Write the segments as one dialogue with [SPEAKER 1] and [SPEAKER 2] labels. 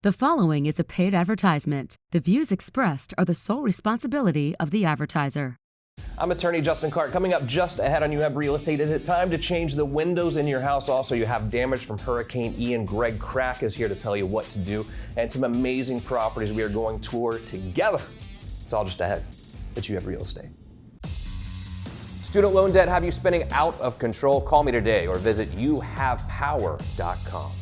[SPEAKER 1] The following is a paid advertisement. The views expressed are the sole responsibility of the advertiser.
[SPEAKER 2] I'm attorney Justin Krak. Coming up just ahead on You Have Real Estate, is it time to change the windows in your house? Also, you have damage from Hurricane Ian. Greg Krak is here to tell you what to do and some amazing properties we are going to tour together. It's all just ahead. It's You Have Real Estate. Student loan debt have you spinning out of control? Call me today or visit youhavepower.com.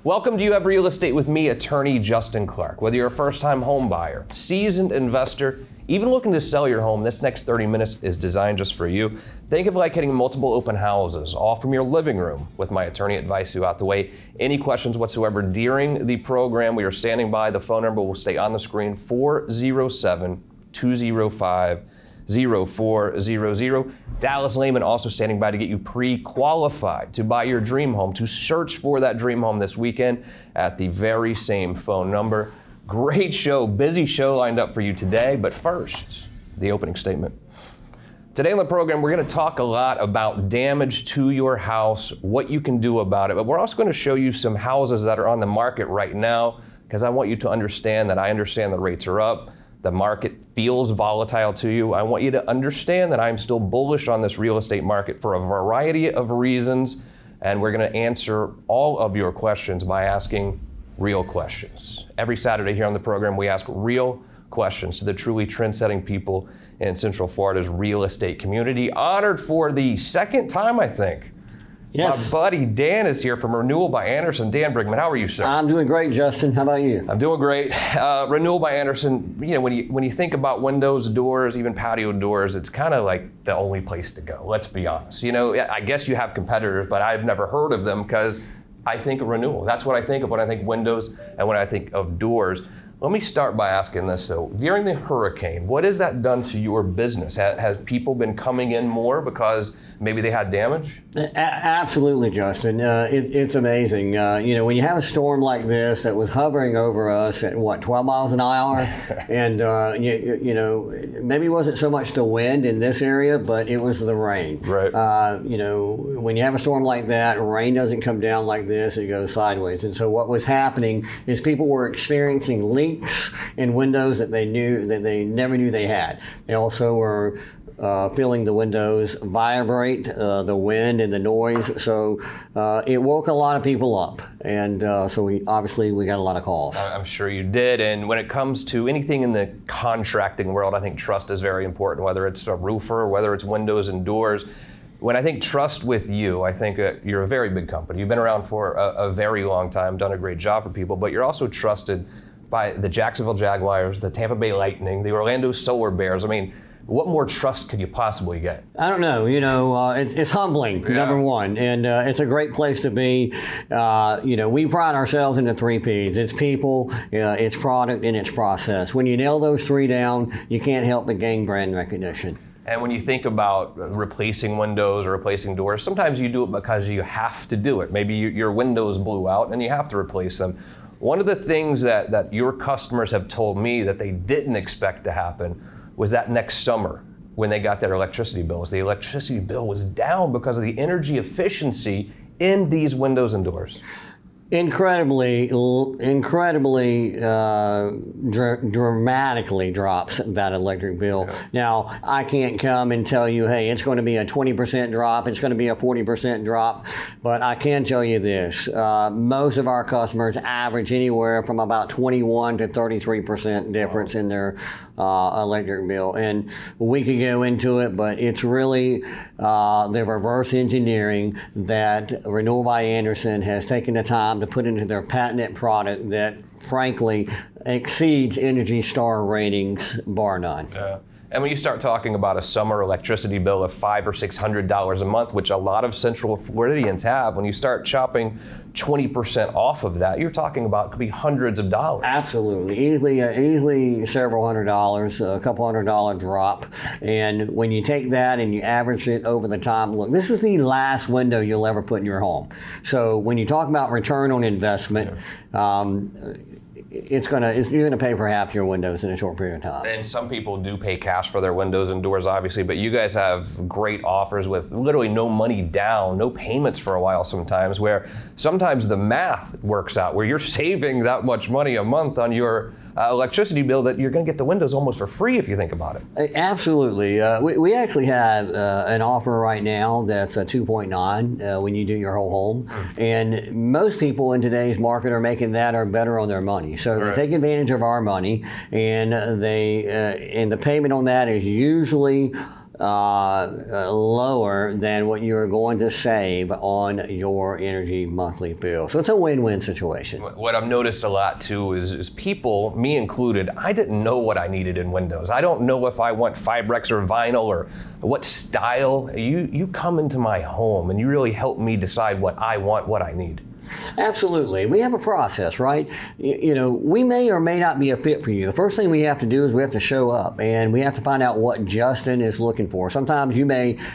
[SPEAKER 2] Welcome to You Have Real Estate with me, attorney Justin Krak. Whether you're a first-time home buyer, seasoned investor, even looking to sell your home, this next 30 minutes is designed just for you. Think of it like hitting multiple open houses, all from your living room, with my attorney advice throughout the way. Any questions whatsoever during the program, we are standing by. The phone number will stay on the screen, 407-205-0400. Dallas Lehman also standing by to get you pre-qualified to buy your dream home, to search for that dream home this weekend at the very same phone number. Great show, busy show lined up for you today, but first, the opening statement. Today on the program, we're going to talk a lot about damage to your house, what you can do about it, but we're also going to show you some houses that are on the market right now, because I want you to understand that I understand the rates are up. The market feels volatile to you. I want you to understand that I'm still bullish on this real estate market for a variety of reasons, and we're going to answer all of your questions by asking real questions. Every Saturday here on the program, we ask real questions to the truly trend-setting people in Central Florida's real estate community. Honored for the second time, I think.
[SPEAKER 3] Yes.
[SPEAKER 2] My buddy Dan is here from Renewal by Andersen. Dan Brigman, how are you, sir?
[SPEAKER 3] I'm doing great, Justin. How about you?
[SPEAKER 2] I'm doing great. Renewal by Andersen, you know, when you think about windows, doors, even patio doors, it's kind of like the only place to go, let's be honest. You know, I guess you have competitors, but I've never heard of them because I think of Renewal. That's what I think of when I think windows and when I think of doors. Let me start by asking this though. During the hurricane, what has that done to your business? Has people been coming in more because maybe they had damage?
[SPEAKER 3] Absolutely, Justin. It's amazing. You know, when you have a storm like this that was hovering over us at 12 miles an hour, and you know, maybe it wasn't so much the wind in this area, but it was the rain.
[SPEAKER 2] Right.
[SPEAKER 3] You know, when you have a storm like that, rain doesn't come down like this; it goes sideways. And so, what was happening is people were experiencing leaks in windows that they never knew they had. They also were feeling the windows vibrate, the wind and the noise. So it woke a lot of people up, and so we got a lot of calls.
[SPEAKER 2] I'm sure you did. And when it comes to anything in the contracting world, I think trust is very important. Whether it's a roofer, whether it's windows and doors. When I think trust with you, I think you're a very big company. You've been around for a very long time, done a great job for people, but you're also trusted by the Jacksonville Jaguars, the Tampa Bay Lightning, the Orlando Solar Bears. I mean, what more trust could you possibly get?
[SPEAKER 3] I don't know. You know, it's humbling, number one, and it's a great place to be. You know, we pride ourselves in the 3 Ps. It's people, it's product, and it's process. When you nail those 3 down, you can't help but gain brand recognition.
[SPEAKER 2] And when you think about replacing windows or replacing doors, sometimes you do it because you have to do it. Maybe your windows blew out and you have to replace them. One of the things that your customers have told me that they didn't expect to happen was that next summer when they got their electricity bills. The electricity bill was down because of the energy efficiency in these windows and doors.
[SPEAKER 3] Incredibly dramatically drops that electric bill. Yeah. Now, I can't come and tell you, hey, it's going to be a 20% drop, it's going to be a 40% drop, but I can tell you this. Most of our customers average anywhere from about 21 to 33% difference in their electric bill. And we could go into it, but it's really the reverse engineering that Renewal by Andersen has taken the time to put into their patented product that frankly exceeds Energy Star ratings bar none.
[SPEAKER 2] And when you start talking about a summer electricity bill of $500 or $600 a month, which a lot of Central Floridians have, when you start chopping 20% off of that, you're talking about it could be hundreds of dollars.
[SPEAKER 3] Absolutely, easily several $100s, a couple $100 drop. And when you take that and you average it over the time, look, this is the last window you'll ever put in your home. So when you talk about return on investment, you're going to pay for half your windows in a short period of time.
[SPEAKER 2] And some people do pay cash for their windows and doors, obviously, but you guys have great offers with literally no money down, no payments for a while sometimes, where sometimes the math works out, where you're saving that much money a month on your electricity bill that you're going to get the windows almost for free if you think about it.
[SPEAKER 3] Absolutely. We actually have an offer right now that's a 2.9 when you do your whole home. And most people in today's market are making that or better on their money. So they take advantage of our money, and and the payment on that is usually lower than what you're going to save on your energy monthly bill. So it's a win-win situation.
[SPEAKER 2] What I've noticed a lot too is people, me included, I didn't know what I needed in windows. I don't know if I want Fibrex or vinyl or what style. You come into my home and you really help me decide what I want, what I need.
[SPEAKER 3] Absolutely. We have a process, right? We may or may not be a fit for you. The first thing we have to do is we have to show up, and we have to find out what Justin is looking for. Sometimes you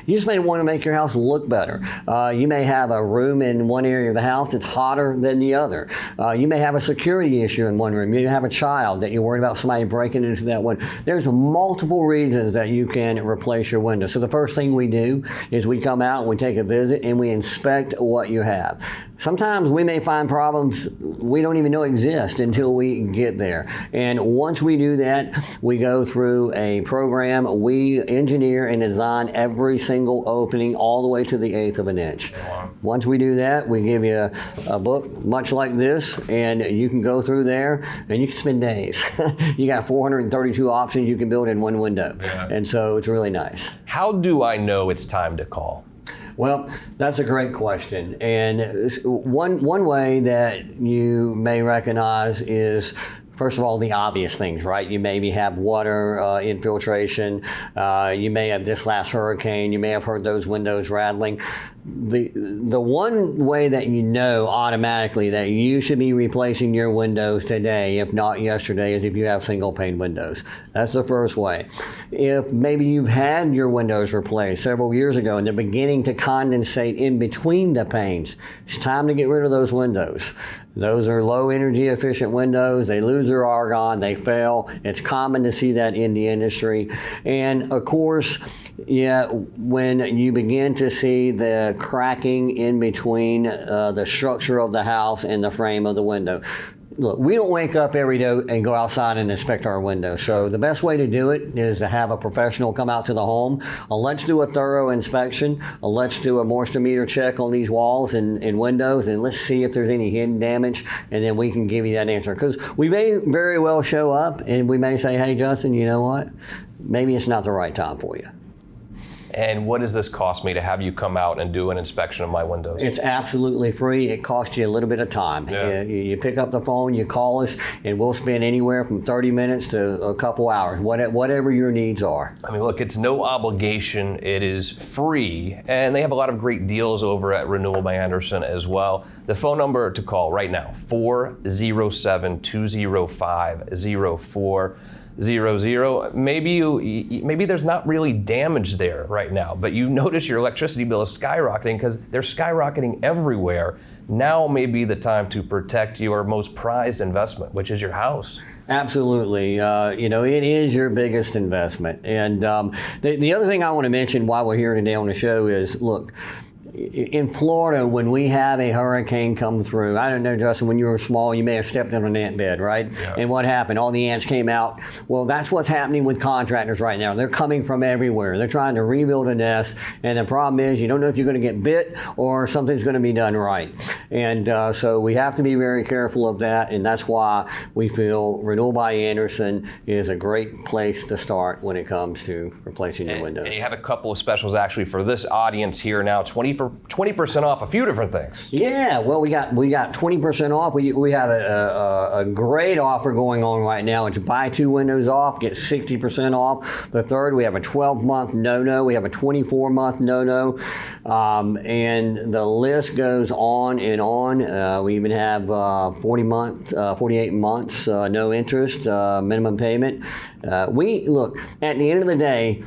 [SPEAKER 3] just may want to make your house look better. You may have a room in one area of the house that's hotter than the other. You may have a security issue in one room. You may have a child that you're worried about somebody breaking into that one. There's multiple reasons that you can replace your window. So the first thing we do is we come out and we take a visit and we inspect what you have. Sometimes we may find problems we don't even know exist until we get there. And once we do that, we go through a program. We engineer and design every single opening all the way to the 1/8 of an inch. Once we do that, we give you a book much like this, and you can go through there and you can spend days. You got 432 options you can build in one window. And so it's really nice.
[SPEAKER 2] How do I know it's time to call?
[SPEAKER 3] Well, that's a great question. And one way that you may recognize is, first of all, the obvious things, right? You maybe have water infiltration. You may have this last hurricane. You may have heard those windows rattling. The one way that you know automatically that you should be replacing your windows today, if not yesterday, is if you have single pane windows. That's the first way. If maybe you've had your windows replaced several years ago and they're beginning to condensate in between the panes, it's time to get rid of those windows. Those are low energy efficient windows. They lose their argon, they fail. It's common to see that in the industry. And of course, when you begin to see the cracking in between the structure of the house and the frame of the window. Look, we don't wake up every day and go outside and inspect our windows. So the best way to do it is to have a professional come out to the home. Let's do a thorough inspection. Let's do a moisture meter check on these walls and windows, and let's see if there's any hidden damage, and then we can give you that answer. Because we may very well show up and we may say, hey, Justin, you know what? Maybe it's not the right time for you.
[SPEAKER 2] And what does this cost me to have you come out and do an inspection of my windows?
[SPEAKER 3] It's absolutely free. It costs you a little bit of time.
[SPEAKER 2] Yeah.
[SPEAKER 3] You pick up the phone, you call us, and we'll spend anywhere from 30 minutes to a couple hours, whatever your needs are.
[SPEAKER 2] I mean, look, it's no obligation. It is free. And they have a lot of great deals over at Renewal by Andersen as well. The phone number to call right now, 407-205-0400. Maybe there's not really damage there right now, but you notice your electricity bill is skyrocketing because they're skyrocketing everywhere. Now may be the time to protect your most prized investment, which is your house.
[SPEAKER 3] Absolutely. It is your biggest investment. And the other thing I want to mention while we're here today on the show is, look, in Florida, when we have a hurricane come through, I don't know, Justin, when you were small, you may have stepped on an ant bed, right?
[SPEAKER 2] Yeah.
[SPEAKER 3] And what happened? All the ants came out. Well, that's what's happening with contractors right now. They're coming from everywhere. They're trying to rebuild a nest, and the problem is you don't know if you're going to get bit or something's going to be done right. And so we have to be very careful of that, and that's why we feel Renewal by Andersen is a great place to start when it comes to replacing your windows.
[SPEAKER 2] And you have a couple of specials actually for this audience here now, 20% for 20% off a few different things.
[SPEAKER 3] Yeah, well, we got 20% off. We have a great offer going on right now. It's buy 2 windows off, get 60% off. The third, we have a 12-month no-no. We have a 24-month no-no. And the list goes on and on. We even have 48 months, no interest, minimum payment. Look, at the end of the day,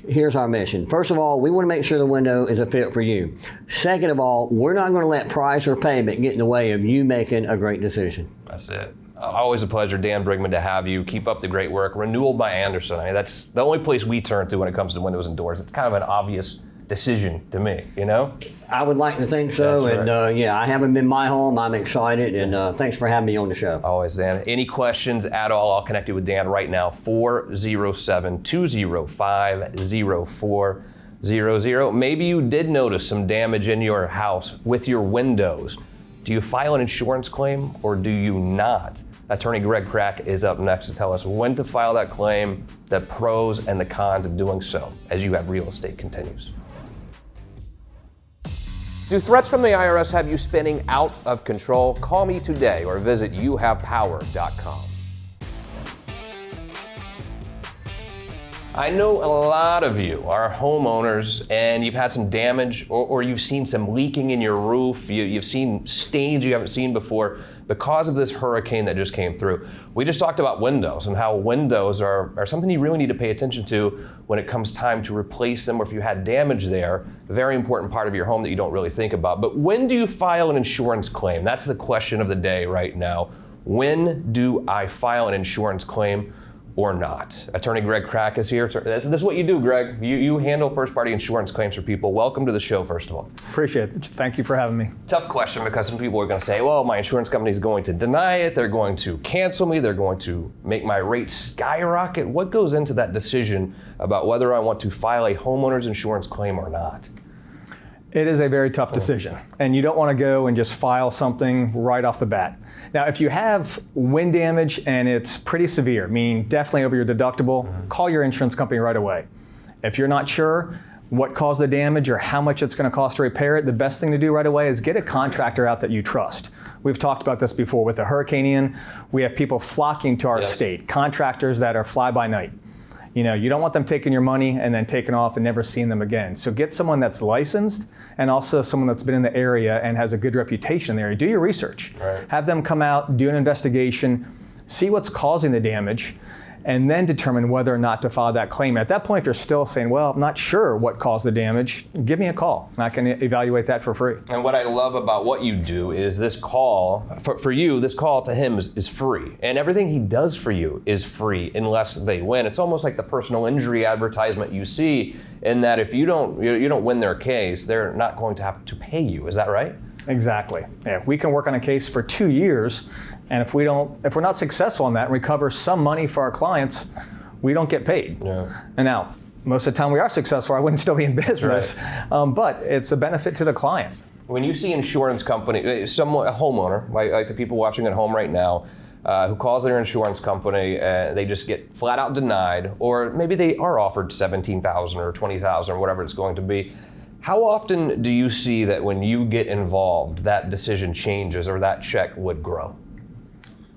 [SPEAKER 3] here's our mission. First of all, we want to make sure the window is a fit for you. Second of all, we're not going to let price or payment get in the way of you making a great decision.
[SPEAKER 2] That's it. Always a pleasure, Dan Brigman, to have you. Keep up the great work. Renewal by Andersen. I mean, that's the only place we turn to when it comes to windows and doors. It's kind of an obvious decision to me, you know?
[SPEAKER 3] I would like to think so.
[SPEAKER 2] That's right.
[SPEAKER 3] And I haven't been my home. I'm excited. And thanks for having me on the show.
[SPEAKER 2] Always, Dan. Any questions at all, I'll connect you with Dan right now. 407-205-0400. Maybe you did notice some damage in your house with your windows. Do you file an insurance claim or do you not? Attorney Greg Krak is up next to tell us when to file that claim, the pros and the cons of doing so as You Have Real Estate continues. Do threats from the IRS have you spinning out of control? Call me today or visit youhavepower.com. I know a lot of you are homeowners and you've had some damage or you've seen some leaking in your roof. You've seen stains you haven't seen before because of this hurricane that just came through. We just talked about windows and how windows are something you really need to pay attention to when it comes time to replace them or if you had damage there. A very important part of your home that you don't really think about. But when do you file an insurance claim? That's the question of the day right now. When do I file an insurance claim or not? Attorney Greg Krak is here. This is what you do, Greg. You handle first-party insurance claims for people. Welcome to the show, first of all.
[SPEAKER 4] Appreciate it. Thank you for having me.
[SPEAKER 2] Tough question because some people are going to say, well, my insurance company is going to deny it. They're going to cancel me. They're going to make my rates skyrocket. What goes into that decision about whether I want to file a homeowner's insurance claim or not?
[SPEAKER 4] It is a very tough decision, and you don't want to go and just file something right off the bat. Now, if you have wind damage and it's pretty severe, meaning definitely over your deductible, call your insurance company right away. If you're not sure what caused the damage or how much it's going to cost to repair it, the best thing to do right away is get a contractor out that you trust. We've talked about this before with the hurricane Ian. We have people flocking to our state, contractors that are fly-by-night. You know, you don't want them taking your money and then taking off and never seeing them again. So get someone that's licensed and also someone that's been in the area and has a good reputation in the area. Do your research. Right. Have them come out, do an investigation, see what's causing the damage, and then determine whether or not to file that claim. At that point, if you're still saying, well, I'm not sure what caused the damage, give me a call. I can evaluate that for free.
[SPEAKER 2] And what I love about what you do is this call, for you, this call to him is free. And everything he does for you is free unless they win. It's almost like the personal injury advertisement you see in that if you don't win their case, they're not going to have to pay you. Is that right?
[SPEAKER 4] Exactly. Yeah, we can work on a case for 2 years. And if we're not successful in that and recover some money for our clients, we don't get paid. Yeah. And now, most of the time we are successful, I wouldn't still be in business, right. But it's a benefit to the client.
[SPEAKER 2] When you see insurance company, a homeowner, like the people watching at home right now, who calls their insurance company, they just get flat out denied, or maybe they are offered $17,000 or $20,000 or whatever it's going to be. How often do you see that when you get involved, that decision changes or that check would grow?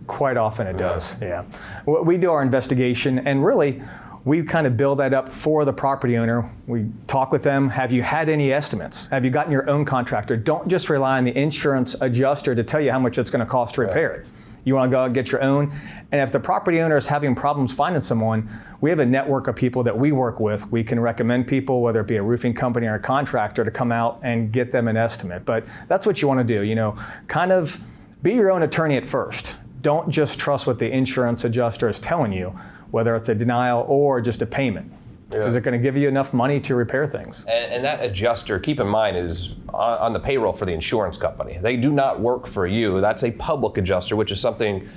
[SPEAKER 4] Quite often it does, yeah. We do our investigation, and really, we kind of build that up for the property owner. We talk with them. Have you had any estimates? Have you gotten your own contractor? Don't just rely on the insurance adjuster to tell you how much it's going to cost to repair it. You want to go out and get your own. And if the property owner is having problems finding someone, we have a network of people that we work with. We can recommend people, whether it be a roofing company or a contractor, to come out and get them an estimate. But that's what you want to do, kind of be your own attorney at first. Don't just trust what the insurance adjuster is telling you, whether it's a denial or just a payment. Yeah. Is it going to give you enough money to repair things?
[SPEAKER 2] And that adjuster, keep in mind, is on the payroll for the insurance company. They do not work for you. That's a public adjuster, which is something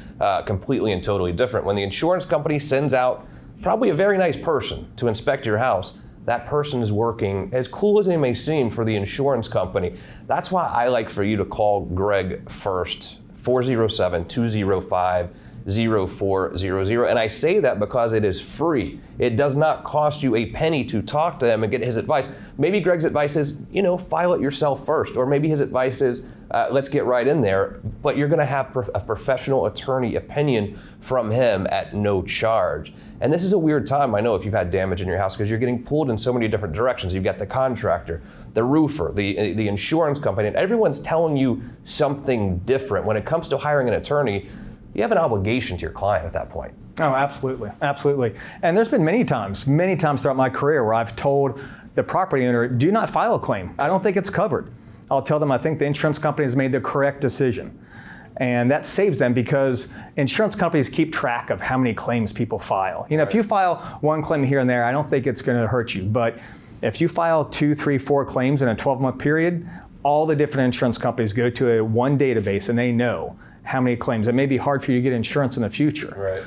[SPEAKER 2] completely and totally different. When the insurance company sends out probably a very nice person to inspect your house, that person is working, as cool as they may seem, for the insurance company. That's why I like for you to call Greg first. 407-205 0400. And I say that because it is free. It does not cost you a penny to talk to him and get his advice. Maybe Greg's advice is, file it yourself first. Or maybe his advice is, let's get right in there. But you're going to have a professional attorney opinion from him at no charge. And this is a weird time, I know, if you've had damage in your house, because you're getting pulled in so many different directions. You've got the contractor, the roofer, the insurance company, and everyone's telling you something different. When it comes to hiring an attorney, you have an obligation to your client at that point.
[SPEAKER 4] Oh, absolutely, absolutely. And there's been many times throughout my career where I've told the property owner, do not file a claim. I don't think it's covered. I'll tell them I think the insurance company has made the correct decision. And that saves them because insurance companies keep track of how many claims people file. If you file one claim here and there, I don't think it's going to hurt you. But if you file 2, 3, 4 claims in a 12-month period, all the different insurance companies go to one database and they know how many claims. It may be hard for you to get insurance in the future.
[SPEAKER 2] Right.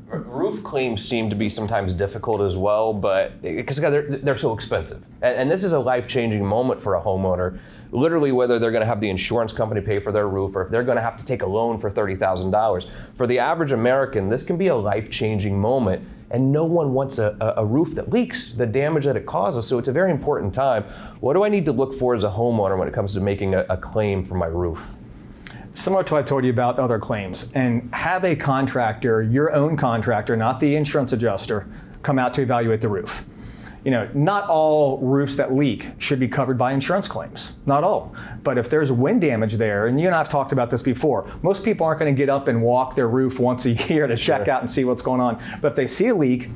[SPEAKER 2] Roof claims seem to be sometimes difficult as well, but because they're so expensive. And this is a life-changing moment for a homeowner. Literally, whether they're going to have the insurance company pay for their roof or if they're going to have to take a loan for $30,000. For the average American, this can be a life-changing moment. And no one wants a roof that leaks, the damage that it causes. So it's a very important time. What do I need to look for as a homeowner when it comes to making a claim for my roof?
[SPEAKER 4] Similar to what I told you about other claims, and have a contractor, your own contractor, not the insurance adjuster, come out to evaluate the roof. Not all roofs that leak should be covered by insurance claims, not all. But if there's wind damage there, and you and I have talked about this before, most people aren't going to get up and walk their roof once a year to check out and see what's going on. But if they see a leak,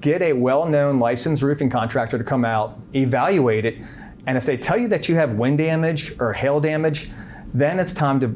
[SPEAKER 4] get a well-known licensed roofing contractor to come out, evaluate it, and if they tell you that you have wind damage or hail damage, then it's time to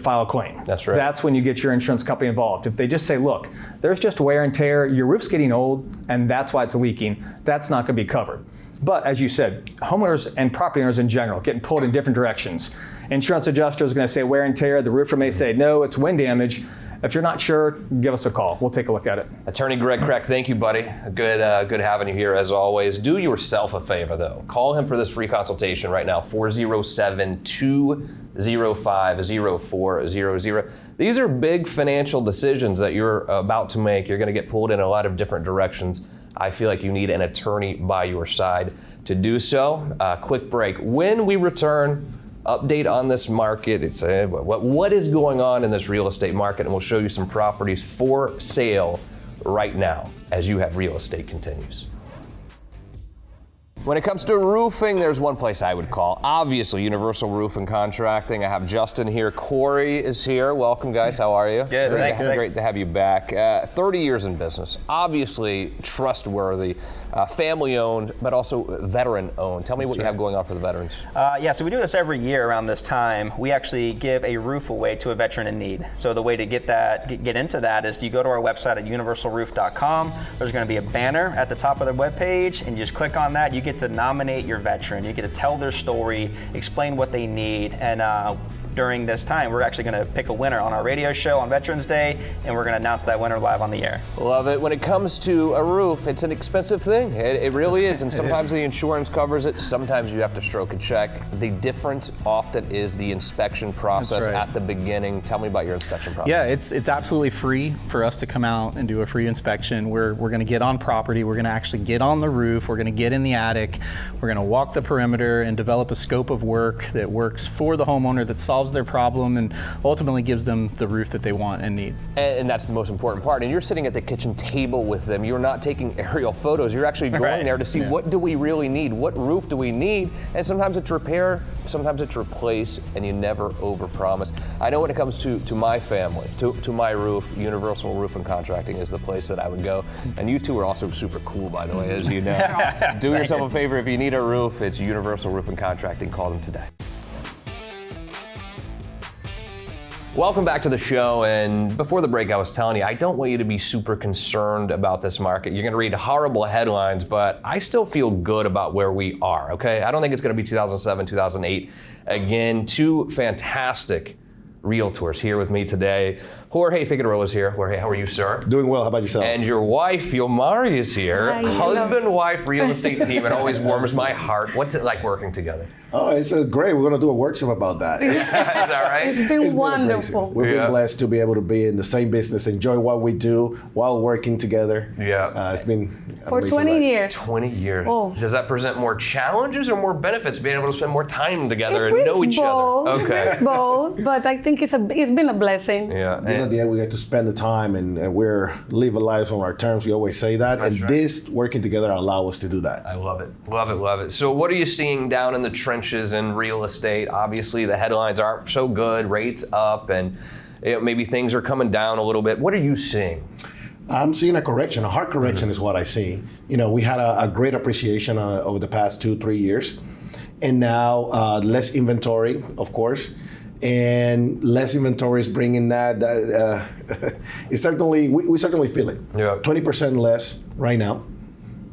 [SPEAKER 4] file a claim.
[SPEAKER 2] That's right.
[SPEAKER 4] That's when you get your insurance company involved. If they just say, look, there's just wear and tear, your roof's getting old, and that's why it's leaking, that's not going to be covered. But as you said, homeowners and property owners in general getting pulled in different directions. Insurance adjuster is going to say wear and tear, the roofer may say, no, it's wind damage. If you're not sure, give us a call. We'll take a look at it.
[SPEAKER 2] Attorney Greg Krak, thank you, buddy. Good having you here as always. Do yourself a favor, though. Call him for this free consultation right now, 407-205-0400. These are big financial decisions that you're about to make. You're going to get pulled in a lot of different directions. I feel like you need an attorney by your side to do so. Quick break. When we return, update on this market. It's what is going on in this real estate market, and we'll show you some properties for sale right now as You Have Real Estate continues. When it comes to roofing, there's one place I would call, obviously, Universal Roof and Contracting. I have Justin here. Corey is here. Welcome, guys. How are you?
[SPEAKER 5] Good, thanks.
[SPEAKER 2] Great to have you back. 30 years in business, obviously trustworthy, family-owned, but also veteran-owned. Tell me what you have going on for the veterans.
[SPEAKER 5] So we do this every year around this time. We actually give a roof away to a veteran in need. So the way to get into that is you go to our website at universalroof.com. There's going to be a banner at the top of the webpage, and you just click on that. You get to nominate your veteran. You get to tell their story, explain what they need, and during this time, we're actually going to pick a winner on our radio show on Veterans Day, and we're going to announce that winner live on the air.
[SPEAKER 2] Love it. When it comes to a roof, it's an expensive thing. It really is, and sometimes the insurance covers it. Sometimes you have to stroke a check. The difference often is the inspection process at the beginning. Tell me about your inspection process.
[SPEAKER 6] Yeah, it's absolutely free for us to come out and do a free inspection. We're going to get on property. We're going to actually get on the roof. We're going to get in the attic. We're going to walk the perimeter and develop a scope of work that works for the homeowner, that solves their problem and ultimately gives them the roof that they want and need.
[SPEAKER 2] And that's the most important part. And you're sitting at the kitchen table with them. You're not taking aerial photos. You're actually going there to see what do we really need? What roof do we need? And sometimes it's repair, sometimes it's replace, and you never overpromise. I know when it comes to my family, to my roof, Universal Roof and Contracting is the place that I would go. And you two are also super cool, by the way, as you know.
[SPEAKER 5] Awesome.
[SPEAKER 2] Do yourself a favor. If you need a roof, it's Universal Roof and Contracting. Call them today. Welcome back to the show, and before the break I was telling you, I don't want you to be super concerned about this market. You're gonna read horrible headlines, but I still feel good about where we are, okay? I don't think it's gonna be 2007, 2008. Again, two fantastic realtors. Here with me today, Jorge Figueroa is here. Jorge, how are you, sir?
[SPEAKER 7] Doing well. How about yourself?
[SPEAKER 2] And your wife, Yomari, is here.
[SPEAKER 8] Hi,
[SPEAKER 2] Husband-wife real estate team. It always warms my heart. What's it like working together?
[SPEAKER 7] Oh, it's great. We're going to do a workship about that.
[SPEAKER 2] Is that right?
[SPEAKER 8] It's been
[SPEAKER 7] It's been
[SPEAKER 8] wonderful.
[SPEAKER 7] We've been blessed to be able to be in the same business, enjoy what we do while working together.
[SPEAKER 2] Yeah.
[SPEAKER 7] It's been
[SPEAKER 8] For
[SPEAKER 7] amazing
[SPEAKER 8] 20
[SPEAKER 7] ride.
[SPEAKER 8] years.
[SPEAKER 2] 20 years.
[SPEAKER 8] Oh.
[SPEAKER 2] Does that present more challenges or more benefits, being able to spend more time together
[SPEAKER 8] It
[SPEAKER 2] and know
[SPEAKER 8] brings
[SPEAKER 2] each
[SPEAKER 8] both.
[SPEAKER 2] other?
[SPEAKER 8] It brings both, but I think it's been a blessing.
[SPEAKER 2] Yeah.
[SPEAKER 7] At the end of the day, we get to spend the time and we're living lives on our terms. We always say that.
[SPEAKER 2] That's
[SPEAKER 7] and
[SPEAKER 2] right.
[SPEAKER 7] this working together allow us to do that.
[SPEAKER 2] I love it. Love it, love it. So what are you seeing down in the trenches in real estate? Obviously, the headlines aren't so good, rates up, and maybe things are coming down a little bit. What are you seeing?
[SPEAKER 7] I'm seeing a correction, a hard correction is what I see. You know, we had a great appreciation over the past 2-3 years. And now less inventory, of course. And less inventory is bringing that. It's certainly, we certainly feel it.
[SPEAKER 2] Yeah.
[SPEAKER 7] 20% less right now.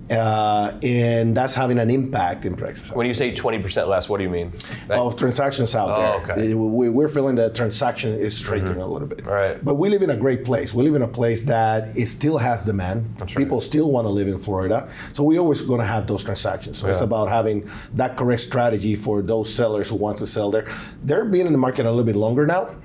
[SPEAKER 7] And that's having an impact in prices.
[SPEAKER 2] When you say 20% less, what do you mean?
[SPEAKER 7] Of transactions out there.
[SPEAKER 2] Okay.
[SPEAKER 7] We're feeling that transaction is shrinking a little bit.
[SPEAKER 2] Right.
[SPEAKER 7] But we live in a great place. We live in a place that it still has demand.
[SPEAKER 2] That's right.
[SPEAKER 7] People still want to live in Florida. So we're always going to have those transactions. So it's about having that correct strategy for those sellers who wants to sell there. They're being in the market a little bit longer now.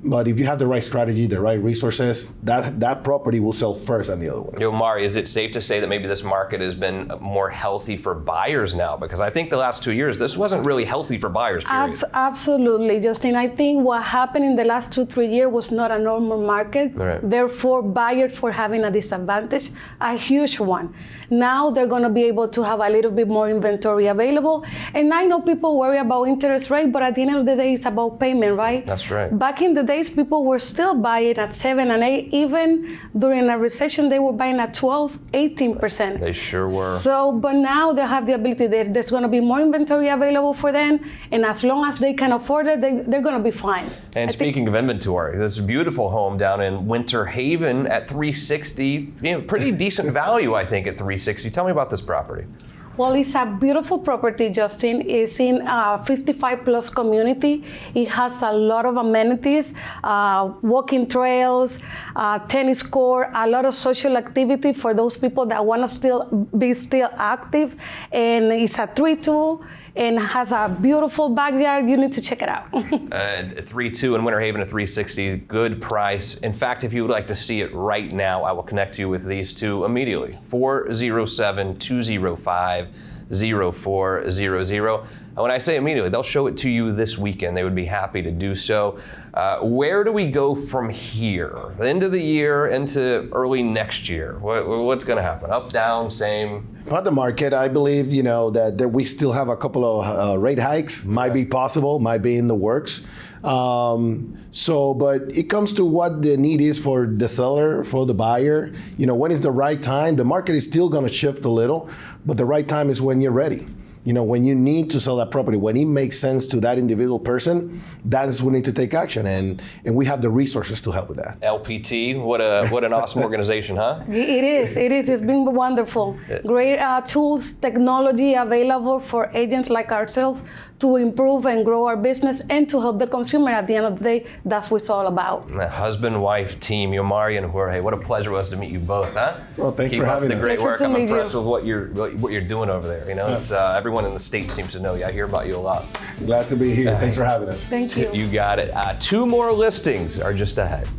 [SPEAKER 7] But if you have the right strategy, the right resources, that property will sell first than the other ones.
[SPEAKER 2] Yomari, is it safe to say that maybe this market has been more healthy for buyers now? Because I think the last 2 years, this wasn't really healthy for buyers, period.
[SPEAKER 8] Absolutely, Justin. I think what happened in the last 2-3 years was not a normal market.
[SPEAKER 2] Right.
[SPEAKER 8] Therefore, buyers were having a disadvantage, a huge one. Now they're going to be able to have a little bit more inventory available. And I know people worry about interest rate, but at the end of the day, it's about payment, right?
[SPEAKER 2] That's right.
[SPEAKER 8] Back in the days, people were still buying at 7 and 8. Even during a recession, they were buying at 12, 18%.
[SPEAKER 2] They sure were.
[SPEAKER 8] So, but now they have the ability, there's going to be more inventory available for them, and as long as they can afford it, they're going to be fine.
[SPEAKER 2] And speaking of inventory, this beautiful home down in Winter Haven at 360, pretty decent value, I think, at 360. Tell me about this property.
[SPEAKER 8] Well, it's a beautiful property, Justin. It's in a 55 plus community. It has a lot of amenities, walking trails, tennis court, a lot of social activity for those people that want to be still active. And it's a 3-2 and has a beautiful backyard. You need to check it out.
[SPEAKER 2] 3.2 in Winter Haven at 360, good price. In fact, if you would like to see it right now, I will connect you with these two immediately. 407-205-0400. And when I say immediately, they'll show it to you this weekend. They would be happy to do so. Where do we go from here? The end of the year into early next year. What's going to happen? Up, down, same?
[SPEAKER 7] About the market, I believe, that we still have a couple of rate hikes. Might be possible, might be in the works. But it comes to what the need is for the seller, for the buyer. When is the right time? The market is still going to shift a little, but the right time is when you're ready. When you need to sell that property, when it makes sense to that individual person, that is when we need to take action, and we have the resources to help with that.
[SPEAKER 2] LPT, what an awesome organization, huh?
[SPEAKER 8] It is. It's been wonderful. Great tools, technology available for agents like ourselves to improve and grow our business and to help the consumer. At the end of the day, that's what it's all about.
[SPEAKER 2] Husband-wife team, Yomari and Jorge. What a pleasure it was to meet you both, huh?
[SPEAKER 7] Well, thanks for having us.
[SPEAKER 2] Keep up the great
[SPEAKER 8] Pleasure
[SPEAKER 2] work.
[SPEAKER 8] to
[SPEAKER 2] I'm
[SPEAKER 8] meet
[SPEAKER 2] impressed
[SPEAKER 8] you.
[SPEAKER 2] with what you're doing over there. It's everyone in the state seems to know you. I hear about you a lot.
[SPEAKER 7] Glad to be here. Thanks for having us.
[SPEAKER 8] Thank you.
[SPEAKER 2] You got it. 2 more listings are just ahead.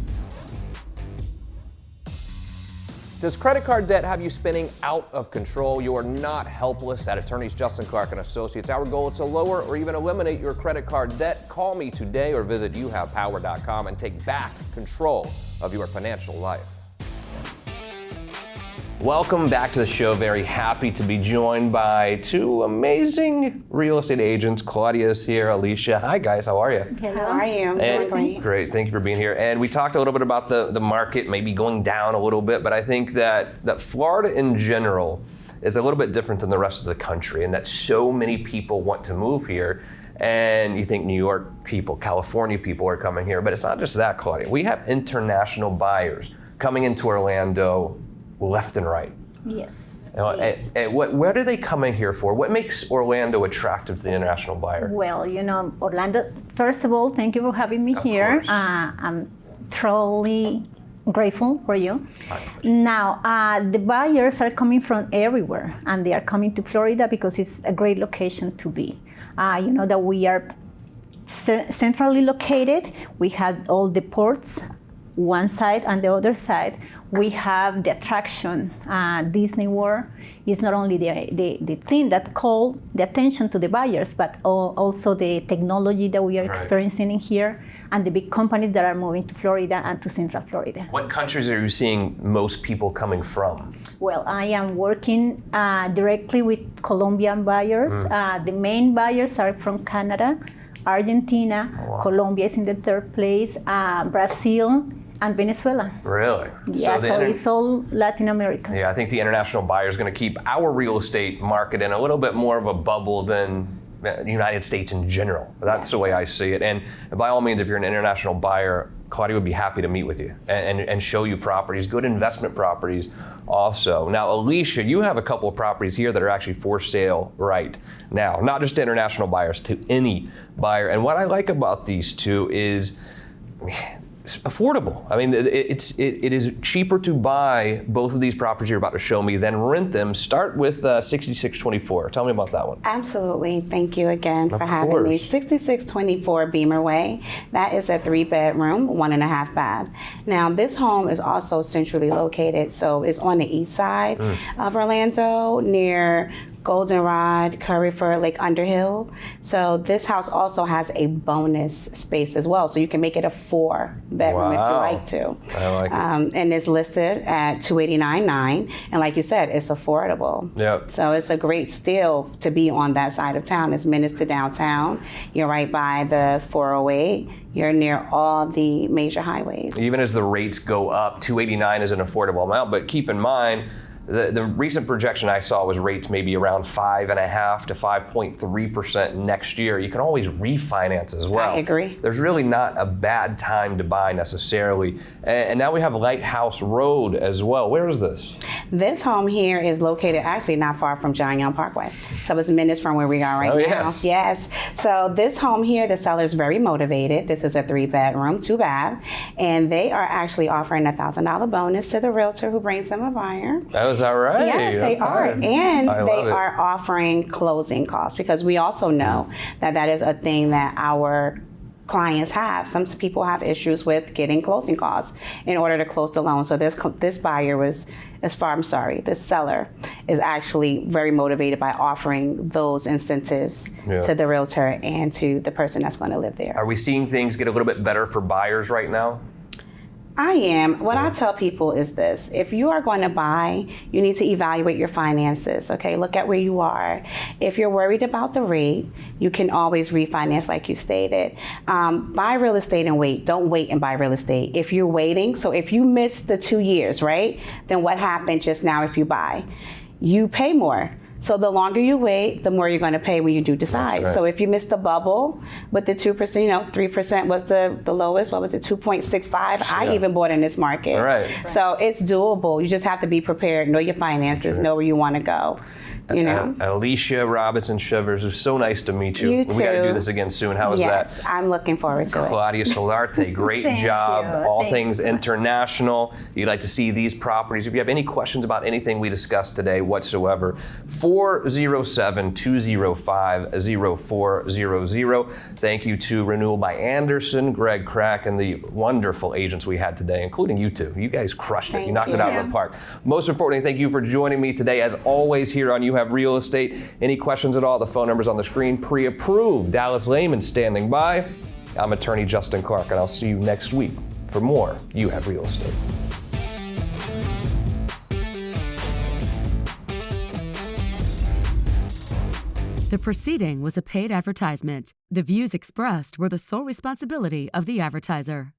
[SPEAKER 2] Does credit card debt have you spinning out of control? You are not helpless. At Attorneys Justin Krak and Associates, our goal is to lower or even eliminate your credit card debt. Call me today or visit youhavepower.com and take back control of your financial life. Welcome back to the show. Very happy to be joined by 2 amazing real estate agents. Claudia is here, Alicia. Hi guys, how are you?
[SPEAKER 9] How are you? I'm doing great.
[SPEAKER 2] Great, thank you for being here. And we talked a little bit about the market maybe going down a little bit, but I think that Florida in general is a little bit different than the rest of the country, and that so many people want to move here. And you think New York people, California people are coming here, but it's not just that, Claudia. We have international buyers coming into Orlando left and right.
[SPEAKER 9] Yes.
[SPEAKER 2] What are they coming here for? What makes Orlando attractive to the international buyer?
[SPEAKER 10] Well, Orlando, first of all, thank you for having me here. I'm truly grateful for you. Now, the buyers are coming from everywhere, and they are coming to Florida because it's a great location to be. You know that we are centrally located. We have all the ports, one side and the other side. We have the attraction, Disney World is not only the thing that called the attention to the buyers, but also the technology that we are experiencing in here, and the big companies that are moving to Florida and to Central Florida.
[SPEAKER 2] What countries are you seeing most people coming from?
[SPEAKER 10] Well, I am working directly with Colombian buyers. The main buyers are from Canada, Argentina, Colombia is in the third place, Brazil, and Venezuela.
[SPEAKER 2] Really?
[SPEAKER 10] Yeah, so it's all Latin America.
[SPEAKER 2] Yeah, I think the international buyer is going to keep our real estate market in a little bit more of a bubble than the United States in general. That's the way I see it. And by all means, if you're an international buyer, Claudia would be happy to meet with you and show you properties, good investment properties also. Now, Alicia, you have a couple of properties here that are actually for sale right now, not just to international buyers, to any buyer. And what I like about these two is it's affordable. I mean, it is cheaper to buy both of these properties you're about to show me than rent them. Start with 6624. Tell me about that one.
[SPEAKER 9] Absolutely. Thank you again for having me. 6624 Beamer Way. That is a 3-bedroom, 1.5 bath. Now, this home is also centrally located, so it's on the east side of Orlando, near Goldenrod, Curryford, Lake Underhill. So this house also has a bonus space as well. So you can make it a 4-bedroom if you like to.
[SPEAKER 2] I like it.
[SPEAKER 9] And it's listed at $289,900. And like you said, it's affordable.
[SPEAKER 2] Yep.
[SPEAKER 9] So it's a great steal to be on that side of town. It's minutes to downtown. You're right by the 408. You're near all the major highways.
[SPEAKER 2] Even as the rates go up, $289,000 is an affordable amount, but keep in mind, the recent projection I saw was rates maybe around 5.5% to 5.3% next year. You can always refinance as well.
[SPEAKER 9] I agree.
[SPEAKER 2] There's really not a bad time to buy necessarily. And now we have Lighthouse Road as well. Where is this?
[SPEAKER 9] This home here is located actually not far from John Young Parkway. So it's minutes from where we are right now. Yes. So this home here, the seller is very motivated. This is a 3-bedroom, 2-bath, and they are actually offering a $1,000 bonus to the realtor who brings them a buyer.
[SPEAKER 2] Is that right?
[SPEAKER 9] Yes, they are. And they are offering closing costs, because we also know that is a thing that our clients have. Some people have issues with getting closing costs in order to close the loan. So this buyer was, this seller is actually very motivated by offering those incentives to the realtor and to the person that's going to live there.
[SPEAKER 2] Are we seeing things get a little bit better for buyers right now?
[SPEAKER 9] I am. What I tell people is this: if you are going to buy, you need to evaluate your finances, okay? Look at where you are. If you're worried about the rate, you can always refinance like you stated. Buy real estate and wait. Don't wait and buy real estate. If you're waiting, so if you missed the 2 years, right? Then what happened just now if you buy? You pay more. So the longer you wait, the more you're going to pay when you do decide. So if you missed the bubble with the 2%, 3% was the lowest. What was it, 2.65? I even bought in this market. So it's doable. You just have to be prepared, know your finances, know where you want to go.
[SPEAKER 2] Alicia Robinson-Shivers, it's so nice to meet you.
[SPEAKER 9] You too.
[SPEAKER 2] We got to do this again soon. How was that?
[SPEAKER 9] Yes, I'm looking forward to it.
[SPEAKER 2] Claudia Solarte, great job. All things international. If you'd like to see these properties, if you have any questions about anything we discussed today whatsoever, 407-205-0400. Thank you to Renewal by Andersen, Greg, Krak, and the wonderful agents we had today, including you two. You guys crushed it. You knocked it out of the park. Most importantly, thank you for joining me today. As always, here on You Have Real Estate. Any questions at all, the phone number's on the screen, pre-approved. Dallas Lehman standing by. I'm attorney Justin Clark, and I'll see you next week for more You Have Real Estate.
[SPEAKER 1] The proceeding was a paid advertisement. The views expressed were the sole responsibility of the advertiser.